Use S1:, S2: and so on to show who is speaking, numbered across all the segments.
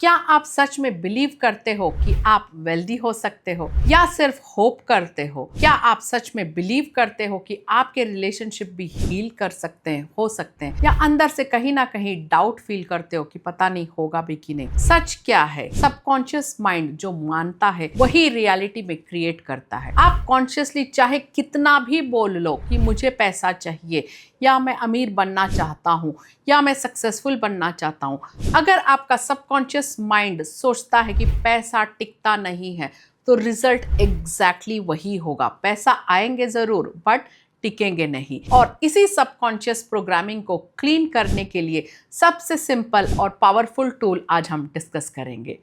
S1: क्या आप सच में बिलीव करते हो कि आप वेल्दी हो सकते हो या सिर्फ होप करते हो? क्या आप सच में बिलीव करते हो कि आपके रिलेशनशिप भी हील कर सकते हैं, हो सकते हैं, या अंदर से कहीं ना कहीं डाउट फील करते हो कि पता नहीं होगा भी कि नहीं? सच क्या है? सबकॉन्शियस माइंड जो मानता है वही रियलिटी में क्रिएट करता है। आप कॉन्शियसली चाहे कितना भी बोल लो कि मुझे पैसा चाहिए, या मैं अमीर बनना चाहता हूँ, या मैं सक्सेसफुल बनना चाहता हूँ, अगर आपका सबकॉन्शियस माइंड सोचता है कि पैसा टिकता नहीं है तो रिजल्ट एग्जैक्टली वही होगा। पैसा आएंगे जरूर बट टिकेंगे नहीं। और इसी सबकॉन्शियस प्रोग्रामिंग को क्लीन करने के लिए सबसे सिंपल और पावरफुल टूल आज हम डिस्कस करेंगे।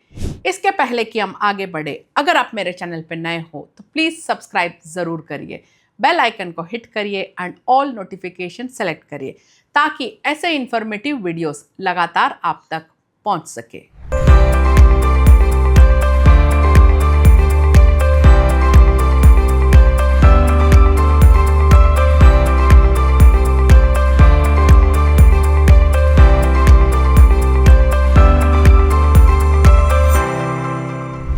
S1: इसके पहले कि हम आगे बढ़े, अगर आप मेरे चैनल पर नए हो तो प्लीज सब्सक्राइब जरूर करिए, बेल आइकन को हिट करिए एंड ऑल नोटिफिकेशन सेलेक्ट करिए ताकि ऐसे इंफॉर्मेटिव वीडियोस लगातार आप तक पहुंच सके।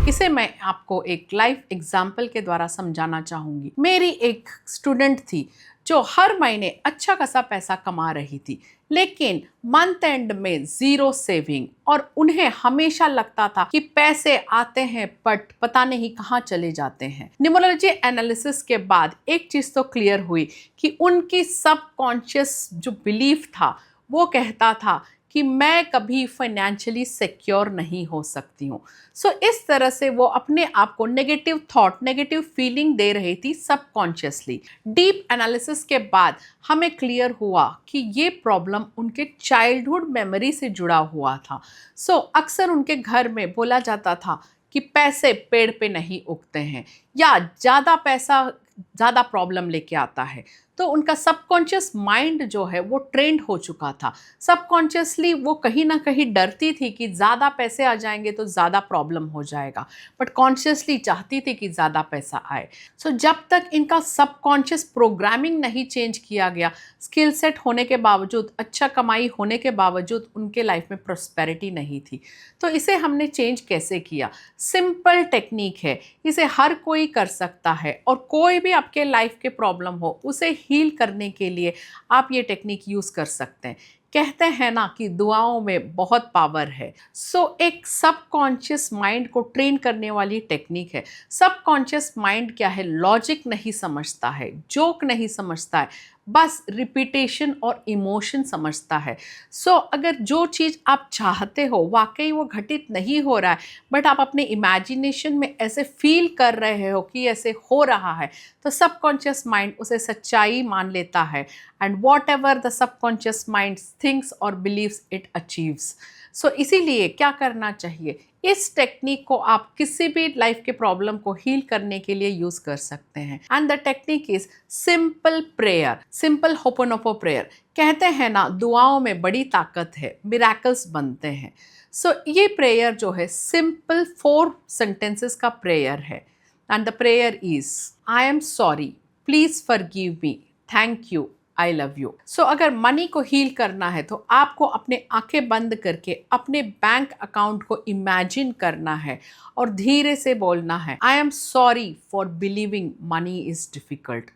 S1: इसे मैं आपको एक लाइव एग्जाम्पल के द्वारा समझाना चाहूंगी। मेरी एक स्टूडेंट थी जो हर महीने अच्छा खासा पैसा कमा रही थी, लेकिन मंथ एंड में जीरो सेविंग, और उन्हें हमेशा लगता था कि पैसे आते हैं बट पता नहीं कहाँ चले जाते हैं। न्यूमरोलॉजी एनालिसिस के बाद एक चीज तो क्लियर हुई कि उनकी सबकॉन्शियस जो बिलीफ था वो कहता था कि मैं कभी फाइनेंशियली सिक्योर नहीं हो सकती हूँ। सो इस तरह से वो अपने आप को नेगेटिव थॉट, नेगेटिव फीलिंग दे रही थी सबकॉन्शियसली। डीप एनालिसिस के बाद हमें क्लियर हुआ कि ये प्रॉब्लम उनके चाइल्डहुड मेमोरी से जुड़ा हुआ था। सो अक्सर उनके घर में बोला जाता था कि पैसे पेड़ पे नहीं उगते हैं, या ज़्यादा पैसा ज़्यादा प्रॉब्लम लेके आता है। तो उनका सबकॉन्शियस माइंड जो है वो ट्रेंड हो चुका था। सबकॉन्शियसली वो कहीं ना कहीं डरती थी कि ज़्यादा पैसे आ जाएंगे तो ज़्यादा प्रॉब्लम हो जाएगा, बट कॉन्शियसली चाहती थी कि ज़्यादा पैसा आए। सो जब तक इनका सबकॉन्शियस प्रोग्रामिंग नहीं चेंज किया गया, स्किल सेट होने के बावजूद, अच्छा कमाई होने के बावजूद उनके लाइफ में प्रॉस्पेरिटी नहीं थी। तो इसे हमने चेंज कैसे किया? सिंपल टेक्निक है, इसे हर कोई कर सकता है, और कोई भी आपके लाइफ के प्रॉब्लम हो उसे हील करने के लिए आप ये टेक्निक यूज कर सकते हैं। कहते हैं ना कि दुआओं में बहुत पावर है। सो एक सबकॉन्शियस माइंड को ट्रेन करने वाली टेक्निक है। सबकॉन्शियस माइंड क्या है? लॉजिक नहीं समझता है, जोक नहीं समझता है, बस रिपीटेशन और इमोशन समझता है। सो अगर जो चीज़ आप चाहते हो वाकई वो घटित नहीं हो रहा है, बट आप अपने इमेजिनेशन में ऐसे फील कर रहे हो कि ऐसे हो रहा है, तो सबकॉन्शियस माइंड उसे सच्चाई मान लेता है, and what ever the subconscious mind thinks और बिलीव्स इट अचीव्स। सो इसीलिए क्या करना चाहिए? इस टेक्निक को आप किसी भी लाइफ के प्रॉब्लम को हील करने के लिए यूज कर सकते हैं, and the technique is simple prayer, simple Ho'oponopono prayer. कहते हैं ना, दुआओं में बड़ी ताकत है, मिरेकल्स बनते हैं। सो ये प्रेयर जो है सिंपल 4 सेंटेंसेस का प्रेयर है, and the prayer is I am sorry, please forgive me, thank you, I love you. So अगर मनी को हील करना है तो आपको अपने आंखें बंद करके अपने बैंक अकाउंट को इमेजिन करना है और धीरे से बोलना है, आई am sorry for believing money is difficult,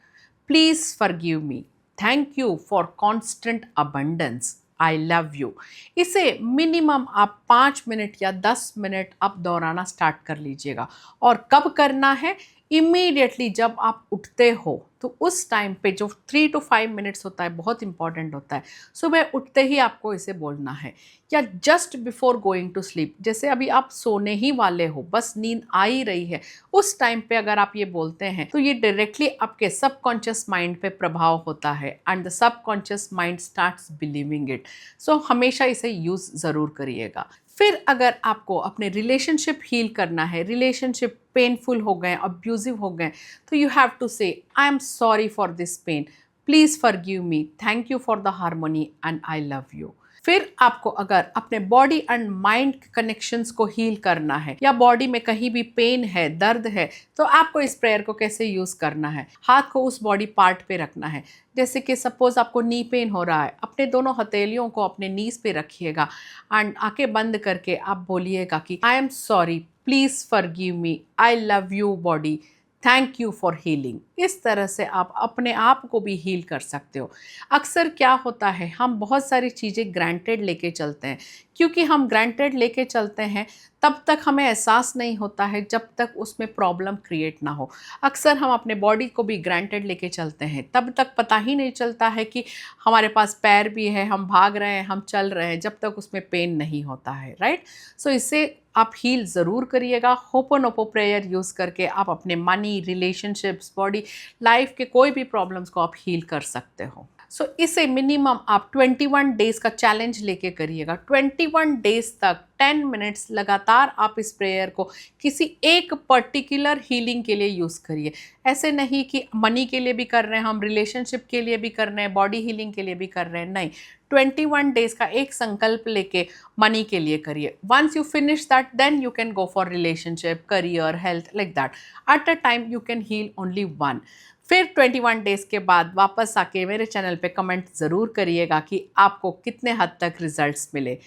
S1: please forgive me, thank you for constant abundance, I love you. इसे मिनिमम आप 5 मिनट या 10 मिनट आप दोहराना स्टार्ट कर लीजिएगा। और कब करना है? इमीडिएटली जब आप उठते हो, तो उस टाइम पे जो 3 to 5 मिनट्स होता है बहुत इंपॉर्टेंट होता है। सुबह उठते ही आपको इसे बोलना है, या just before going to sleep, जैसे अभी आप सोने ही वाले हो, बस नींद आ ही रही है, उस टाइम पे अगर आप ये बोलते हैं तो ये डायरेक्टली आपके सबकॉन्शियस माइंड पे प्रभाव होता है, and the subconscious mind starts believing it. So हमेशा इसे यूज ज़रूर करिएगा। फिर अगर आपको अपने रिलेशनशिप हील करना है, रिलेशनशिप पेनफुल हो गए, अब्यूजिव हो गए, तो you have to say I am sorry for this pain, please forgive me, thank you for the harmony, and I love you. फिर आपको अगर अपने बॉडी एंड माइंड कनेक्शंस को हील करना है या बॉडी में कहीं भी पेन है, दर्द है, तो आपको इस प्रेयर को कैसे यूज करना है। हाथ को उस बॉडी पार्ट पे रखना है। जैसे कि सपोज आपको नी पेन हो रहा है, अपने दोनों हथेलियों को अपने नीज पे रखिएगा एंड आंखें बंद करके आप बोलिएगा कि आई am sorry, please forgive me, I love you body, thank you for healing. इस तरह से आप अपने आप को भी हील कर सकते हो। अक्सर क्या होता है, हम बहुत सारी चीज़ें ग्रांटेड लेके चलते हैं। क्योंकि हम ग्रांटेड लेके चलते हैं तब तक हमें एहसास नहीं होता है जब तक उसमें प्रॉब्लम क्रिएट ना हो। अक्सर हम अपने बॉडी को भी ग्रांटेड लेके चलते हैं, तब तक पता ही नहीं चलता है कि हमारे पास पैर भी है, हम भाग रहे हैं, हम चल रहे हैं, जब तक उसमें पेन नहीं होता है, राइट। सो इससे आप हील ज़रूर करिएगा। होपोनोपो प्रेयर यूज़ करके आप अपने मनी, रिलेशनशिप्स, बॉडी, लाइफ के कोई भी प्रॉब्लम्स को आप हील कर सकते हो। सो इसे मिनिमम आप 21 डेज़ का चैलेंज लेके करिएगा। 21 डेज़ तक 10 मिनट्स लगातार आप इस प्रेयर को किसी एक पर्टिकुलर हीलिंग के लिए यूज़ करिए। ऐसे नहीं कि मनी के लिए भी कर रहे हैं हम, रिलेशनशिप के लिए भी कर रहे हैं, बॉडी हीलिंग के लिए भी कर रहे हैं, नहीं। 21 डेज़ का एक संकल्प लेके मनी के लिए करिए। Once you finish that then you can go for relationship, career, health, like that. At a time you can heal only one. फिर 21 डेज़ के बाद वापस आके मेरे चैनल पे कमेंट ज़रूर करिएगा कि आपको कितने हद तक रिजल्ट्स मिले।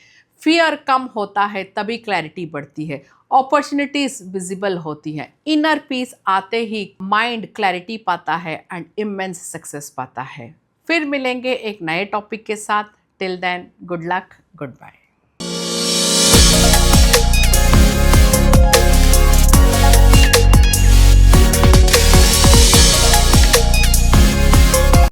S1: फियर कम होता है तभी क्लैरिटी बढ़ती है, अपॉर्चुनिटीज़ विजिबल होती हैं, इनर पीस आते ही माइंड क्लैरिटी पाता है एंड इमेंस सक्सेस पाता है। फिर मिलेंगे एक नए टॉपिक के साथ। Till then, good luck, good bye.